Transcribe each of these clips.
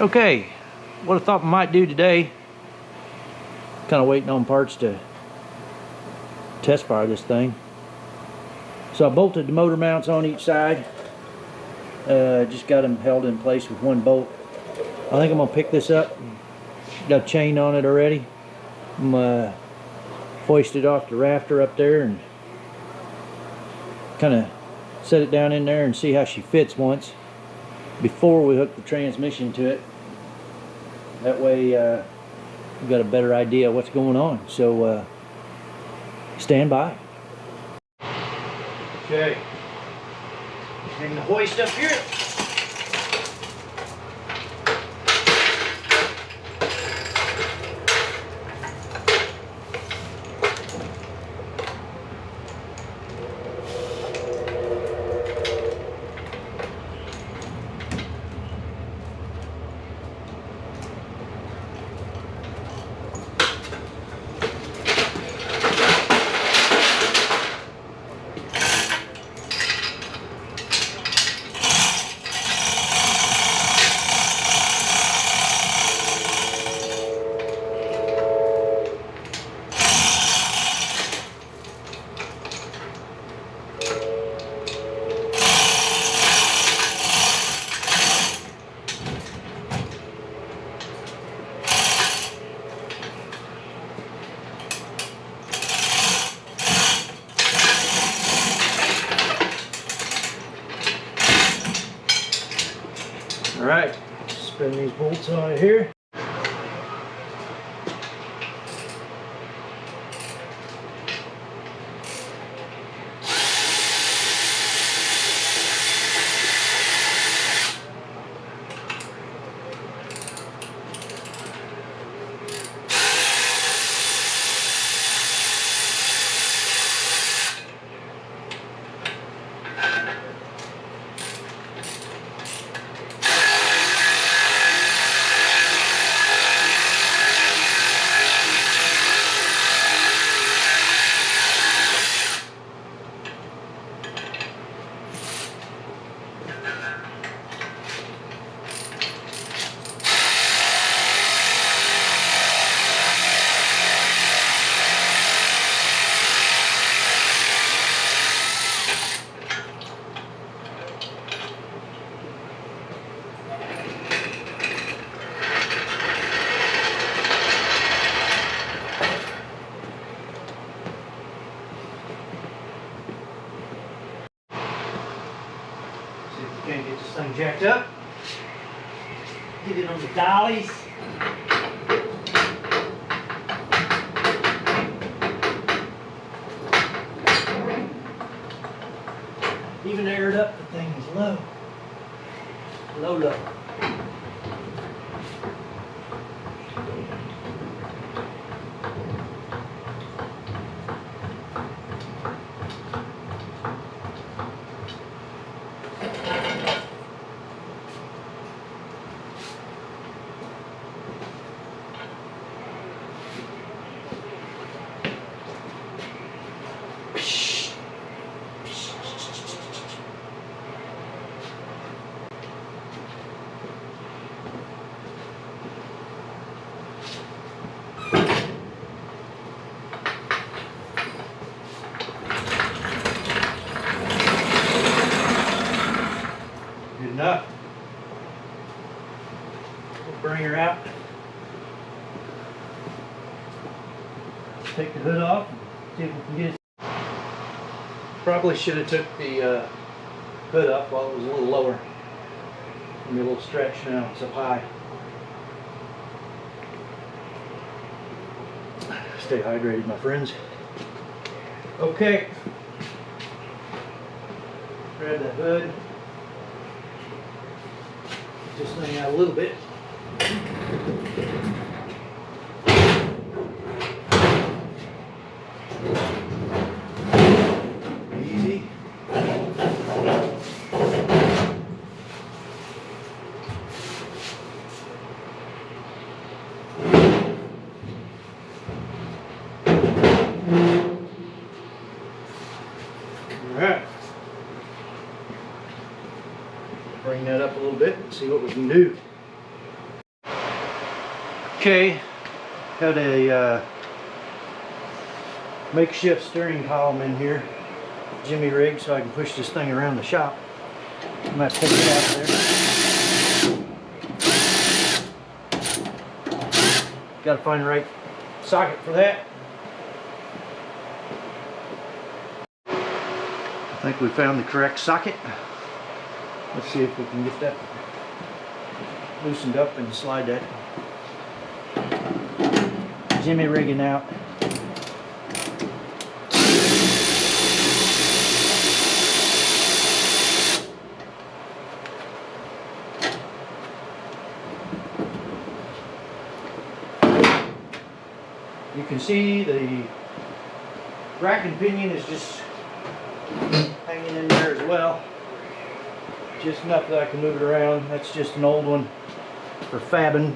Okay, what I thought we might do today, kind of waiting on parts to test fire this thing. So I bolted the motor mounts on each side. Just got them held in place with one bolt. I think I'm gonna pick this up. Got a chain on it already. I'm gonna hoist it off the rafter up there and kind of set it down in there and see how she fits once before we hook the transmission to it. That way we've got a better idea of what's going on. So stand by. Okay, bring the hoist up here. Alright, spin these bolts on it here. Can't get this thing jacked up. Get it on the dollies. Even aired up, the thing is low. Low. Good enough. We'll bring her out. Take the hood off and see if we can get it. Probably should have took the hood up while it was a little lower. Give me a little stretch now, it's up high. Stay hydrated, my friends. Okay. Grab the hood. Just lay out a little bit. Easy. All right. Bring that up a little bit and see what we can do. Okay, got a makeshift steering column in here, jimmy rig, so I can push this thing around the shop. I might take it out of there. Got to find the right socket for that. I think we found the correct socket. Let's see if we can get that loosened up and slide that jimmy rigging out. You can see the rack and pinion is just hanging in there as well. Just enough that I can move it around. That's just an old one for fabbing.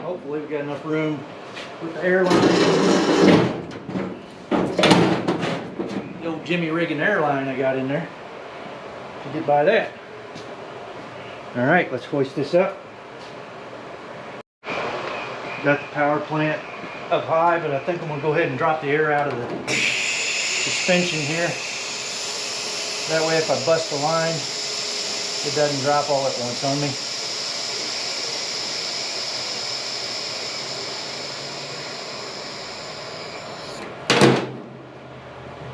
Hopefully we've got enough room with the airline. The old jimmy rigging airline I got in there to get by that. Alright, let's hoist this up. Got the power plant up high, but I think I'm going to go ahead and drop the air out of the suspension here. That way if I bust a line, it doesn't drop all at once on me.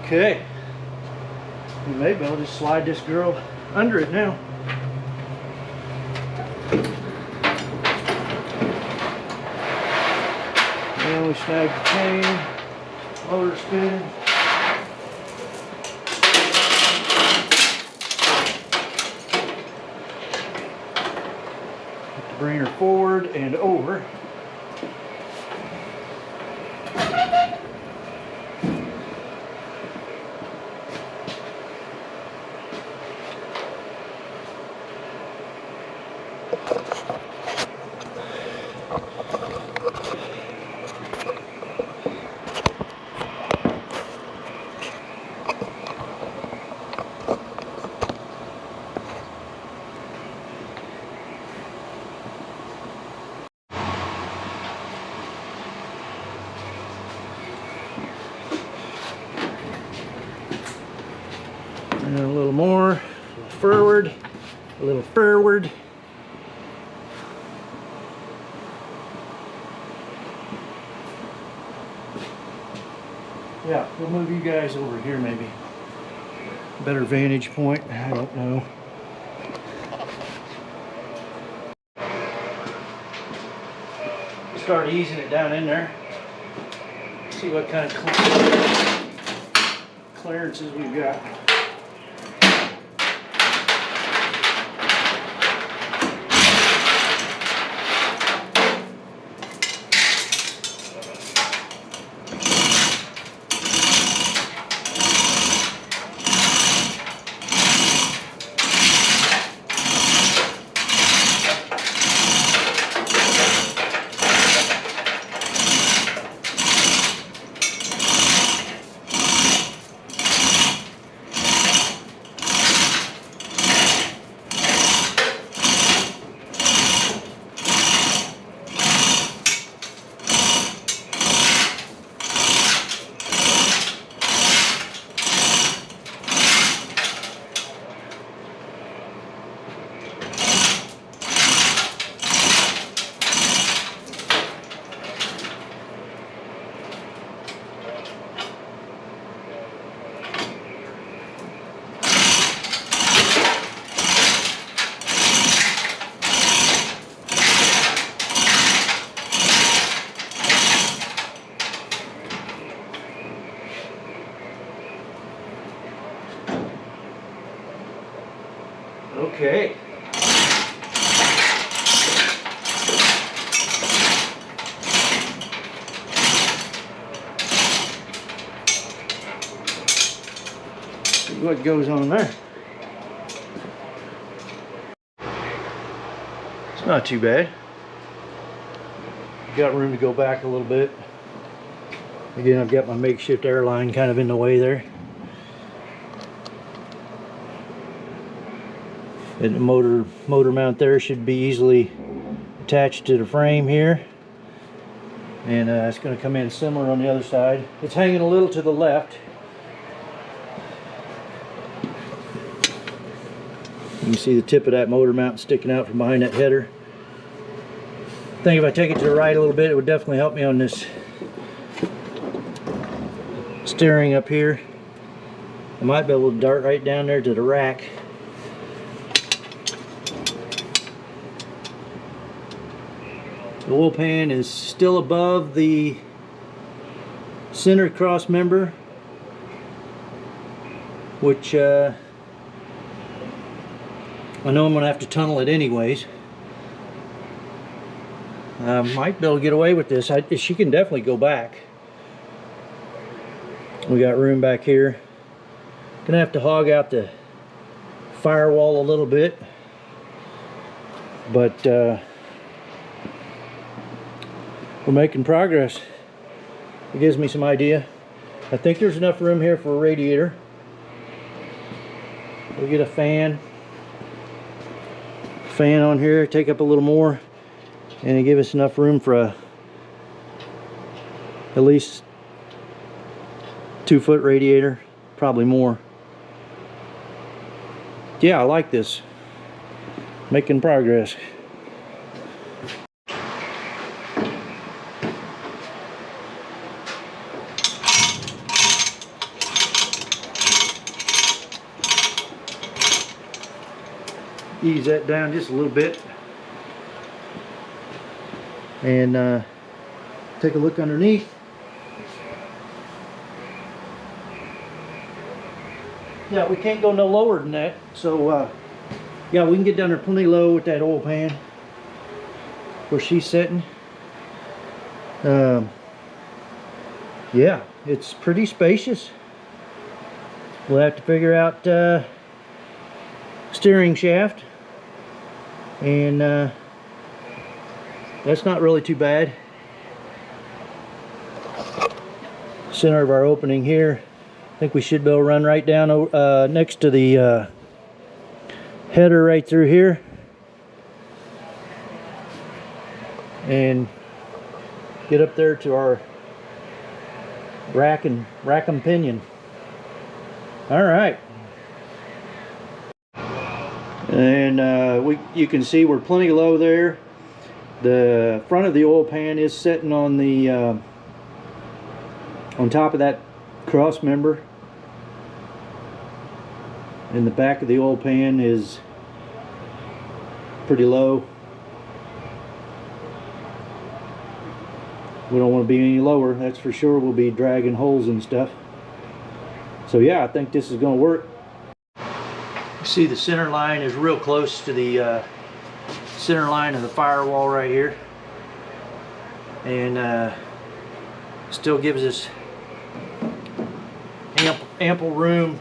Okay, maybe I'll just slide this girl under it now. And we snag the chain, motor spinning. Bring her forward and over. And a little more, a little forward, a little forward. Yeah, we'll move you guys over here maybe. Better vantage point, I don't know. Start easing it down in there. See what kind of clearances we've got. Okay. what goes on there. It's not too bad. Got room to go back a little bit. Again, I've got my makeshift airline kind of in the way there. And the motor mount there should be easily attached to the frame here. And it's going to come in similar on the other side. It's hanging a little to the left. You can see the tip of that motor mount sticking out from behind that header. I think if I take it to the right a little bit, it would definitely help me on this steering up here. I might be able to dart right down there to the rack. The oil pan is still above the center cross member, which I know I'm going to have to tunnel it anyways. I might be able to get away with this. She can definitely go back. We got room back here. Gonna have to hog out the firewall a little bit, but we're making progress. It gives me some idea. I think there's enough room here for a radiator. We'll get a fan on here, take up a little more, and it give us enough room for at least 2-foot radiator, probably more. Yeah, I like this. Making progress. Ease that down just a little bit. And take a look underneath. Yeah, we can't go no lower than that. So yeah, we can get down there plenty low with that oil pan where she's sitting. Yeah, it's pretty spacious. We'll have to figure out steering shaft, and that's not really too bad. Center of our opening here, I think we should be able to run right down next to the header right through here, and get up there to our rack and pinion. All right, and you can see we're plenty low there. The front of the oil pan is sitting on the on top of that cross member, and the back of the oil pan is pretty low. We don't want to be any lower, that's for sure. We'll be dragging holes and stuff. So yeah, I think this is going to work. You see the center line is real close to the center line of the firewall right here, and still gives us ample room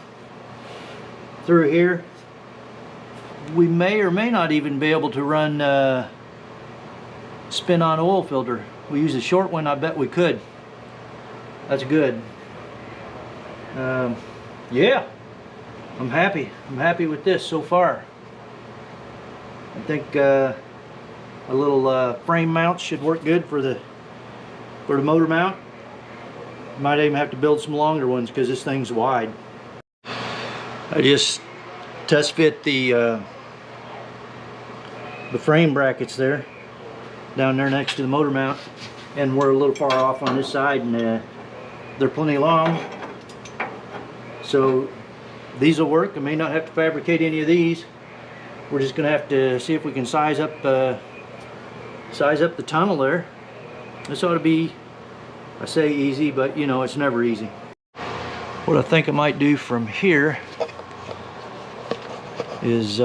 through here. We may or may not even be able to run spin-on oil filter. We use a short one. I bet we could. That's good. Yeah, I'm happy with this so far. I think a little frame mount should work good for the motor mount. Might even have to build some longer ones because this thing's wide. I just test fit the frame brackets there, down there next to the motor mount, and we're a little far off on this side, and they're plenty long. So these will work. I may not have to fabricate any of these. We're just going to have to see if we can size up the tunnel there. This ought to be, I say easy, but you know, it's never easy. What I think I might do from here is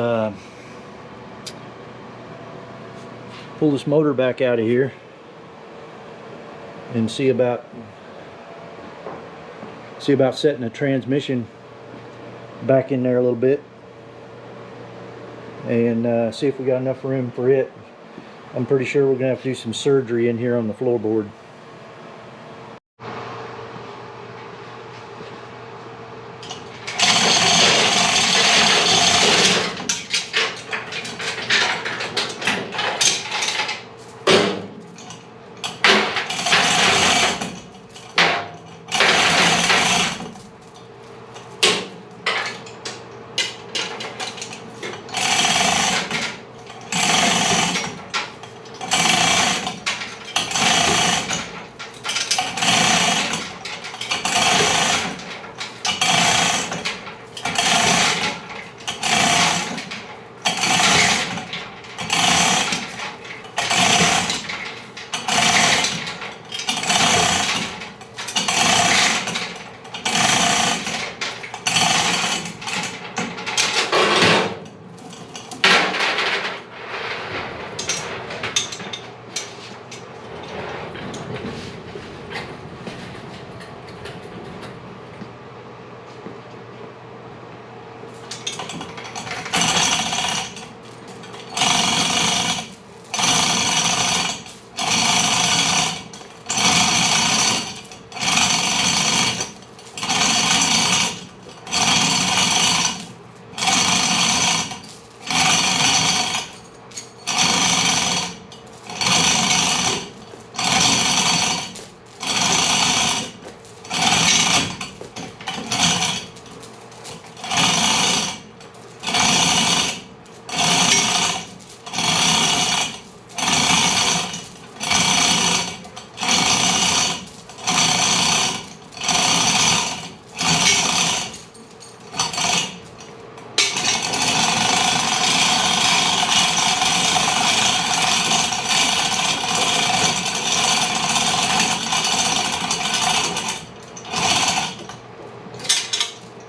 pull this motor back out of here and see about setting a transmission back in there a little bit and see if we got enough room for it. I'm pretty sure we're gonna have to do some surgery in here on the floorboard.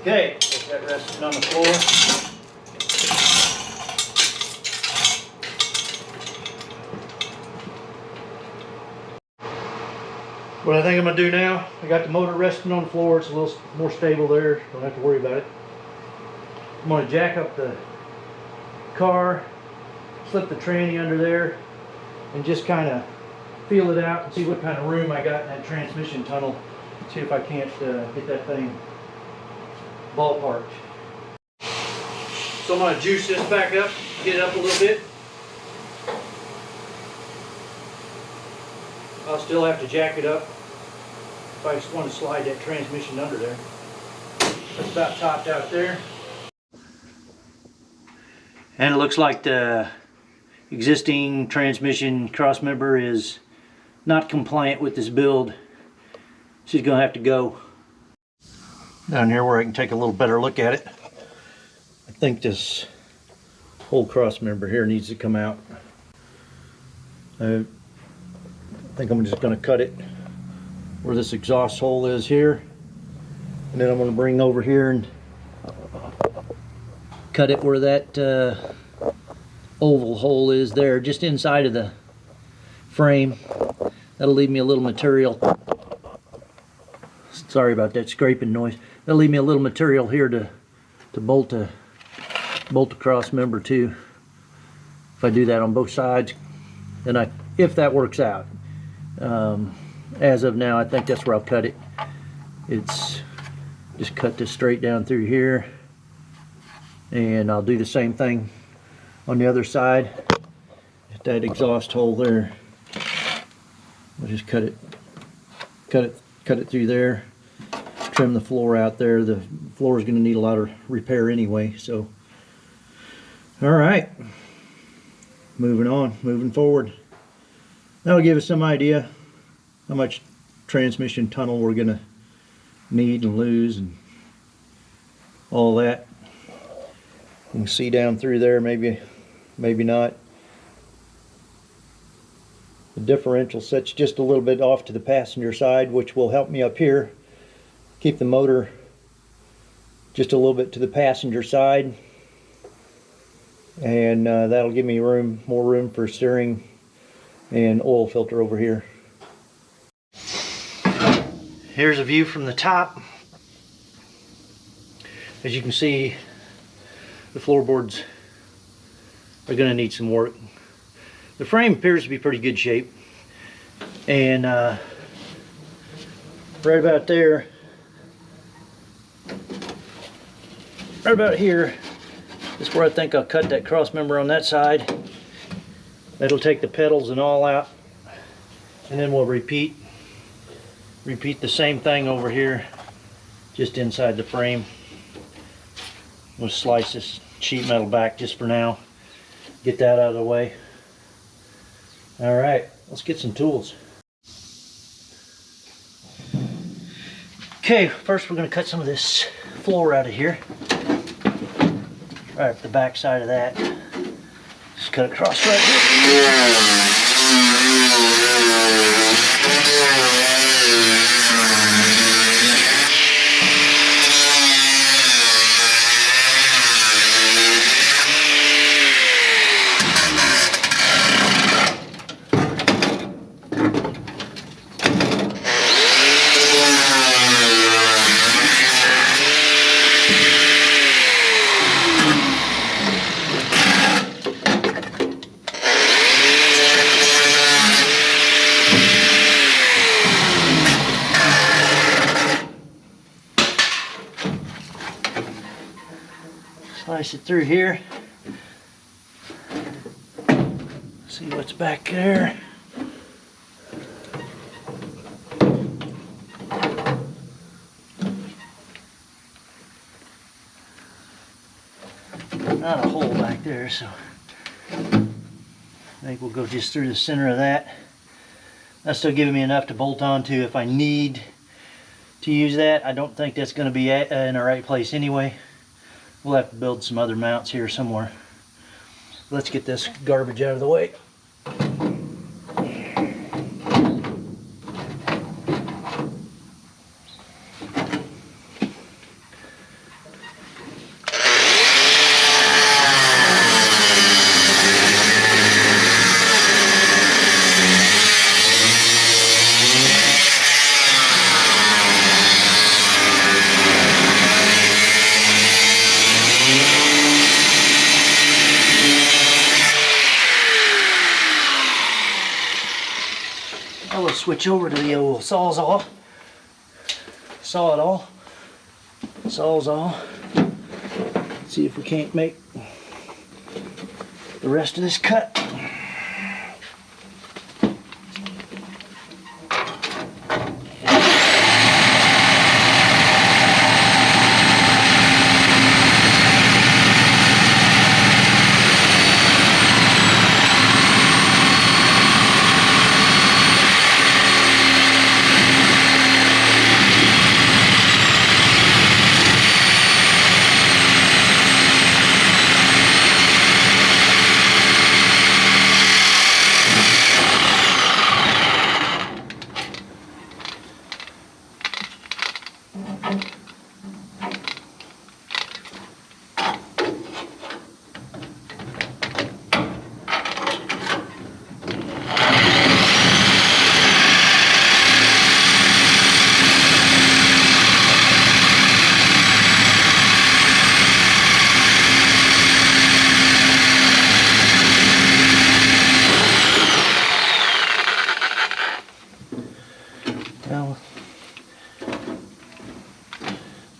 Okay, get that resting on the floor. What I think I'm going to do now, I got the motor resting on the floor. It's a little more stable there. Don't have to worry about it. I'm going to jack up the car, slip the tranny under there, and just kind of feel it out and see what kind of room I got in that transmission tunnel. See if I can't get that thing ballparked. So I'm going to juice this back up, get it up a little bit. I'll still have to jack it up if I just want to slide that transmission under there. That's about topped out there. And it looks like the existing transmission crossmember is not compliant with this build. She's going to have to go. Down here where I can take a little better look at it. I think this whole crossmember here needs to come out. I think I'm just going to cut it where this exhaust hole is here. And then I'm going to bring over here and cut it where that oval hole is there, just inside of the frame. That'll leave me a little material. Sorry about that scraping noise. That'll leave me a little material here to bolt the cross member to. If I do that on both sides, then if that works out. As of now, I think that's where I'll cut it. It's just cut this straight down through here, and I'll do the same thing on the other side. At that exhaust hole there, I'll just cut it through there. Trim the floor out there. The floor is going to need a lot of repair anyway. So, all right, moving forward. That'll give us some idea how much transmission tunnel we're going to need and lose and all that. You can see down through there, maybe not. The differential sets just a little bit off to the passenger side, which will help me up here. Keep the motor just a little bit to the passenger side, and that'll give me more room for steering and oil filter over here. Here's a view from the top. As you can see, the floorboards are going to need some work. The frame appears to be pretty good shape, and right about there, right about here is where I think I'll cut that cross member on that side. That'll take the pedals and all out, and then we'll repeat the same thing over here, just inside the frame. We'll slice this sheet metal back just for now, get that out of the way. All right, let's get some tools. Okay, first we're going to cut some of this floor out of here, right up the back side of that. Just cut across right here. Slice it through here. See what's back there. Not a hole back there, so I think we'll go just through the center of that. That's still giving me enough to bolt onto if I need to use that. I don't think that's going to be in the right place anyway. We'll have to build some other mounts here somewhere. Let's get this garbage out of the way. Switch over to the old sawzall. Saw it all. Sawzall. See if we can't make the rest of this cut.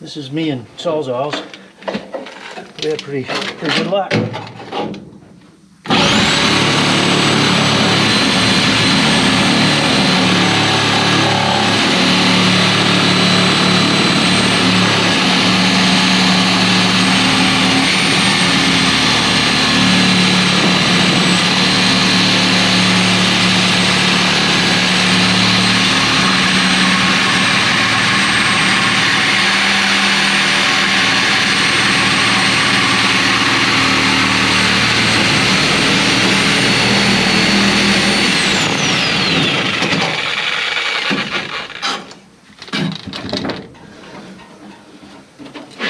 This is me and sawzalls. We had pretty good luck.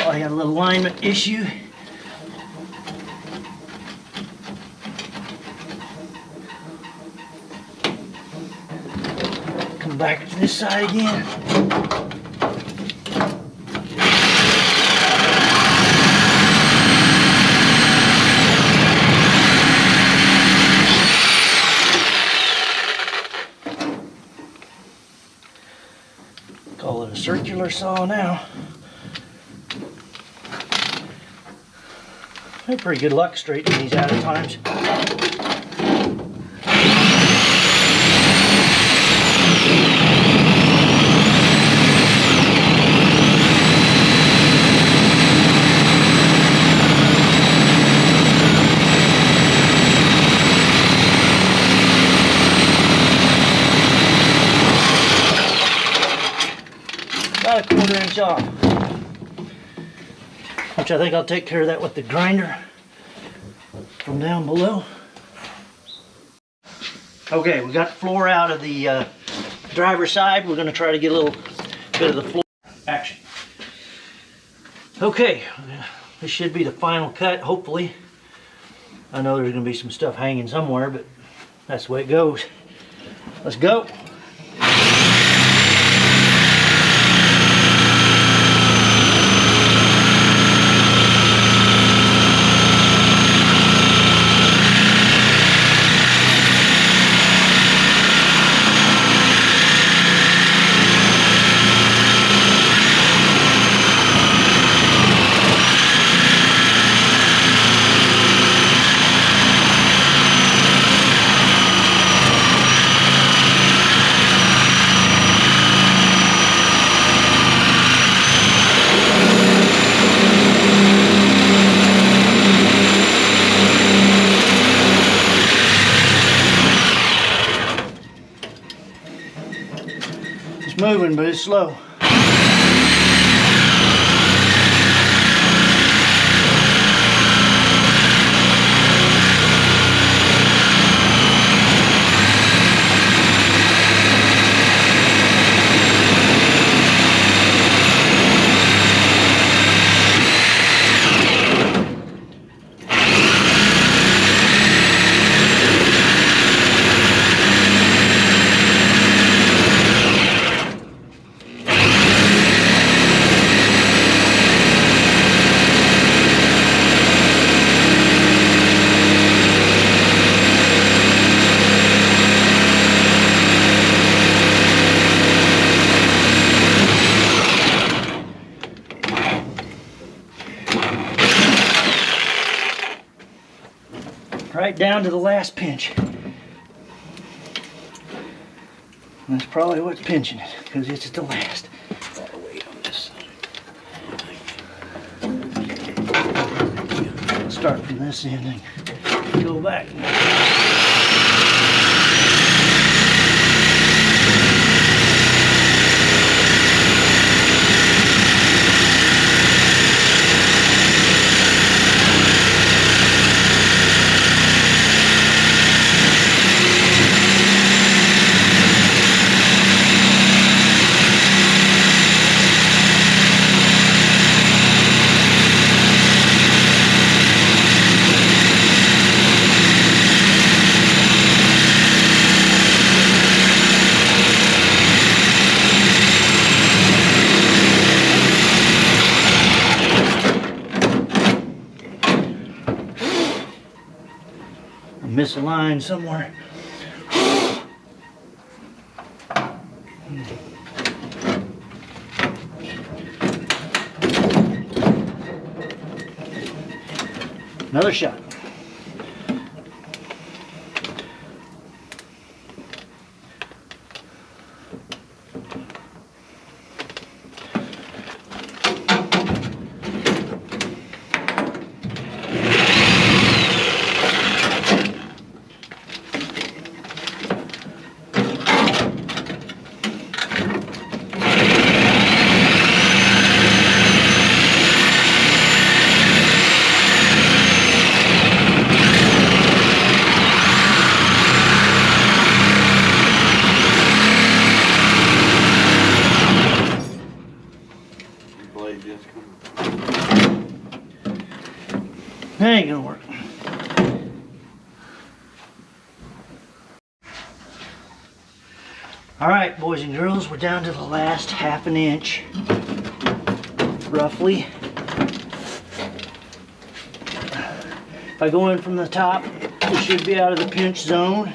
I got a little alignment issue. Come back to this side again. regular saw now. I have pretty good luck straightening these out at times. About a 1/4 inch off, which I think I'll take care of that with the grinder from down below. Okay, we got the floor out of the driver's side. We're going to try to get a little bit of the floor action. Okay, this should be the final cut, hopefully. I know there's going to be some stuff hanging somewhere, but that's the way it goes. Let's go. Moving, but it's slow. Right down to the last pinch. That's probably what's pinching it, because it's at the last. A lot of weight on this side. Start from this end and go back. Miss a line somewhere. Another shot. That ain't gonna work. All right, boys and girls, we're down to the last ½ an inch, roughly. If I go in from the top, we should be out of the pinch zone.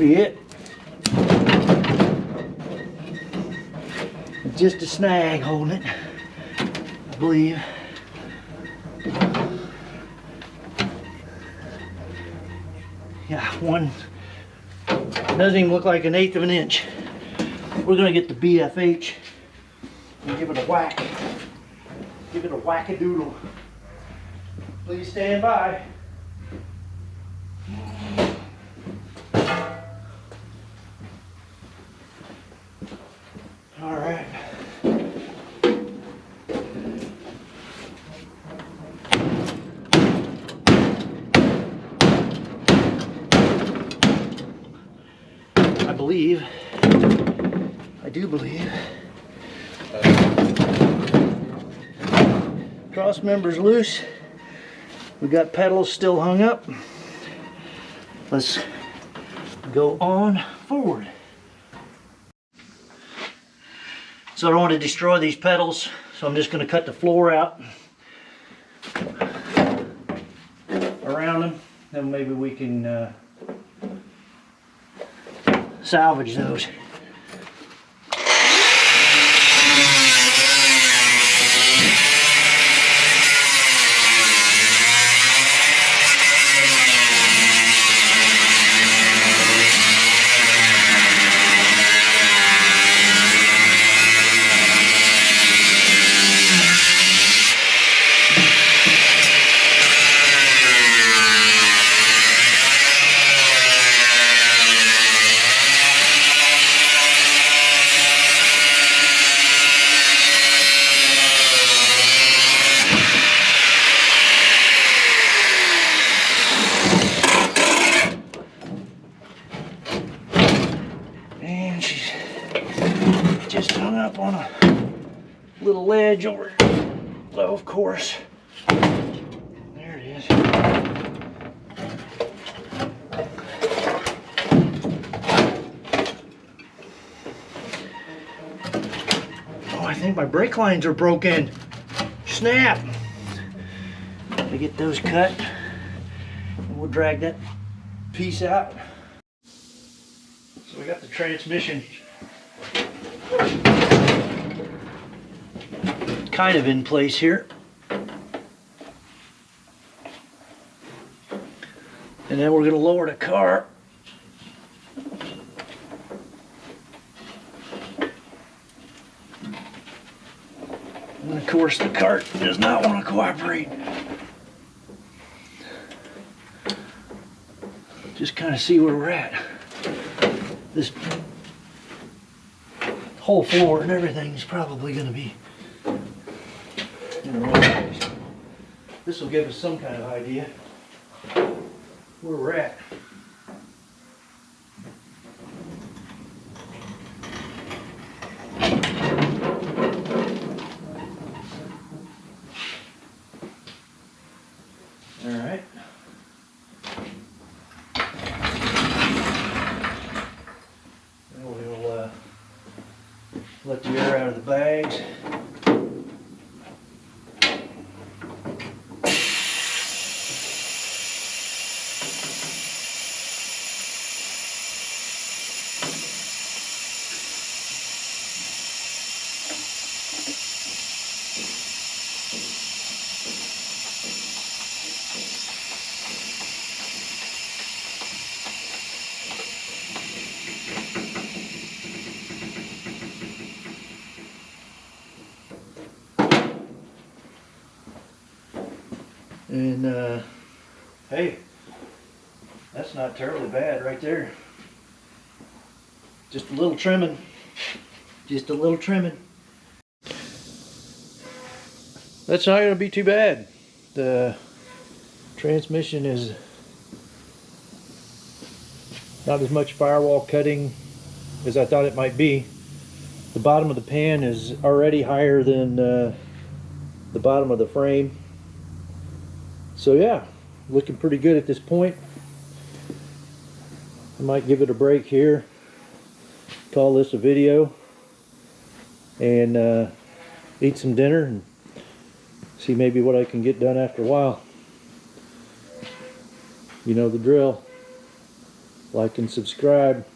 be it. Just a snag holding it, I believe. Yeah, one doesn't even look like 1/8 of an inch. We're gonna get the BFH and give it a whack. Give it a whack-a-doodle. Please stand by. All right. I do believe, cross member's loose. We got pedals still hung up. Let's go on forward. So I don't want to destroy these pedals, so I'm just going to cut the floor out around them, then maybe we can salvage those. And she's just hung up on a little ledge over low, of course. There it is. Oh, I think my brake lines are broken. Snap! Let me get those cut, and we'll drag that piece out. So we got the transmission kind of in place here. And then we're going to lower the car. And of course the cart does not want to cooperate. Just kind of see where we're at. This whole floor and everything is probably going to be in the wrong place. This will give us some kind of idea where we're at. All right. We'll let the air out of the bags. And hey, that's not terribly bad right there. Just a little trimming. Just a little trimming. That's not going to be too bad. The transmission is not as much firewall cutting as I thought it might be. The bottom of the pan is already higher than the bottom of the frame. So yeah, looking pretty good at this point. I might give it a break here, call this a video, and eat some dinner and see maybe what I can get done after a while. You know the drill. like and subscribe.